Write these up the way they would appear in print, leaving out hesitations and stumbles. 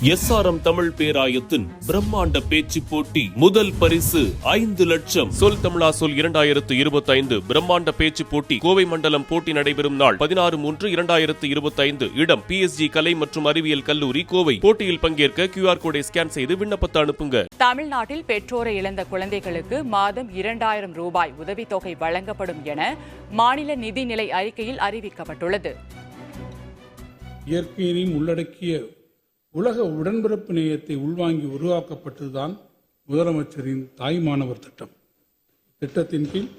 SRM Tamil பேராயத்தின் பிரம்மாண்ட பேச்சு போட்டி முதல் பரிசு 5 லட்சம். சொல் தமிழா சொல் 2025 பிரம்மாண்ட பேச்சு போட்டி கோவை மண்டலம். போட்டி நடைபெறும் நாள் 16/3/2025. இடம் PSG கலை மற்றும் அறிவியல் கல்லூரி, கோவை. போட்டியில் பங்கேற்க QR கோடை ஸ்கேன் செய்து விண்ணப்பத்தை அனுப்புங்க. தமிழ்நாட்டில் பெற்றோரை இழந்த குழந்தைகளுக்கு மாதம் 2000 ரூபாய் உதவித்தொகை வழங்கப்படும் என மாநில நிதிநிலை அறிக்கையில் அறிவிக்கப்பட்டுள்ளது. இயற்கையினையும் உள்ளடக்கிய உலக உடன்பிறப்பு நேயத்தை உள்வாங்கி உருவாக்கப்பட்டதுதான் முதலமைச்சரின் தாய் மாணவர் திட்டம். திட்டத்தின் கீழ்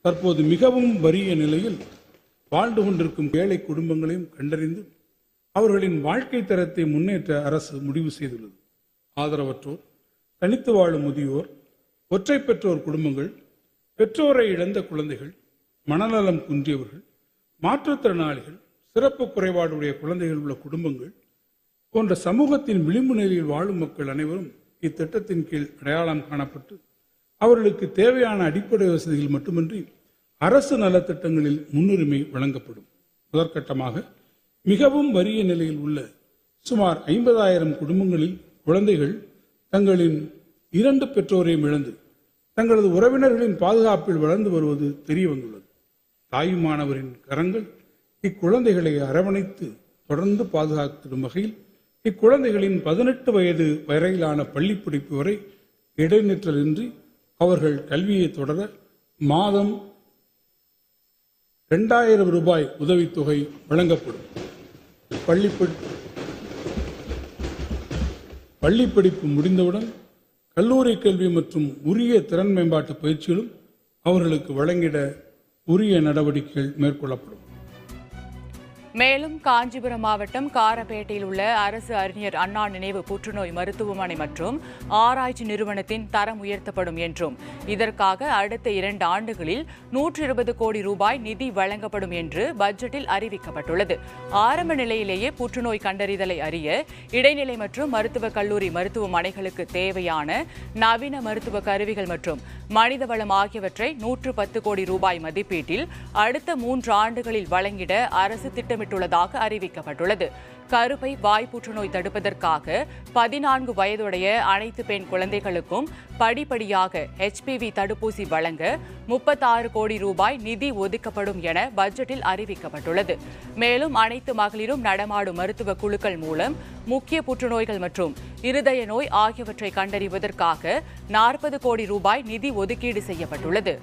தற்போது மிகவும் வறிய நிலையில் வாழ்ந்து கொண்டிருக்கும் ஏழை குடும்பங்களையும் கண்டறிந்து அவர்களின் வாழ்க்கை தரத்தை முன்னேற்ற அரசு முடிவு செய்துள்ளது. ஆதரவற்றோர், தனித்து வாழும் முதியோர், ஒற்றை பெற்றோர் குடும்பங்கள், பெற்றோரை இழந்த குழந்தைகள், மனநலம் குன்றியவர்கள், மாற்றுத்திறனாளிகள், சிறப்பு குறைபாடுடைய குழந்தைகள் உள்ள குடும்பங்கள் போன்ற சமூகத்தின் விளிம்பு நிலையில் வாழும் மக்கள் அனைவரும் இத்திட்டத்தின் கீழ் அடையாளம் காணப்பட்டு அவர்களுக்கு தேவையான அடிப்படை வசதிகள் மட்டுமின்றி அரசு நலத்திட்டங்களில் முன்னுரிமை வழங்கப்படும். முதற்கட்டமாக மிகவும் வறிய நிலையில் உள்ள சுமார் 50,000 குடும்பங்களில் குழந்தைகள் தங்களின் 2 பெற்றோரையும் இழந்து தங்களது உறவினர்களின் பாதுகாப்பில் வளர்ந்து வருவது தெரிய வந்துள்ளது. தாயுமானவரின் கரங்கள் இக்குழந்தைகளை அரவணைத்து தொடர்ந்து பாதுகாத்திடும் வகையில் இக்குழந்தைகளின் 18 வயது வரையிலான பள்ளி படிப்பு வரை இடைநிற்றலின்றி அவர்கள் கல்வியை தொடர மாதம் 2000 ரூபாய் உதவித்தொகை வழங்கப்படும். பள்ளி படிப்பு முடிந்தவுடன் கல்லூரி கல்வி மற்றும் உரிய திறன் மேம்பாட்டு பயிற்சிகளும் அவர்களுக்கு வழங்கிட உரிய நடவடிக்கைகள் மேற்கொள்ளப்படும். மேலும் காஞ்சிபுரம் மாவட்டம் காரப்பேட்டையில் உள்ள அரசு அறிஞர் அண்ணா நினைவு புற்றுநோய் மருத்துவமனை மற்றும் ஆராய்ச்சி நிறுவனத்தின் தரம் உயர்த்தப்படும் என்றும் இதற்காக அடுத்த 2 ஆண்டுகளில் 120 கோடி ரூபாய் நிதி வழங்கப்படும் என்று பட்ஜெட்டில் அறிவிக்கப்பட்டுள்ளது. ஆரம்ப நிலையிலேயே புற்றுநோய் கண்டறிதலை அறிய இடைநிலை மற்றும் மருத்துவக் கல்லூரி மருத்துவமனைகளுக்கு தேவையான நவீன மருத்துவ கருவிகள் மற்றும் மனிதவளம் ஆகியவற்றை 110 கோடி ரூபாய் மதிப்பீட்டில் அடுத்த 3 ஆண்டுகளில் வழங்கிட அரசு திட்டமிட்டுள்ளதாக அறிவிக்கப்பட்டுள்ளது. கருப்பை வாய் புற்றுநோய் தடுப்பதற்காக 14 வயதுடைய அனைத்து பெண் குழந்தைகளுக்கும் படிப்படியாக HPV தடுப்பூசி வழங்க 36 கோடி ரூபாய் நிதி ஒதுக்கப்படும் என பட்ஜெட்டில் அறிவிக்கப்பட்டுள்ளது. மேலும் அனைத்து மகளிரும் நடமாடும் மருத்துவ குழுக்கள் மூலம் முக்கிய புற்றுநோய்கள் மற்றும் இருதய நோய் ஆகியவற்றை கண்டறிவதற்காக 40 கோடி ரூபாய் நிதி ஒதுக்கீடு செய்யப்பட்டுள்ளது.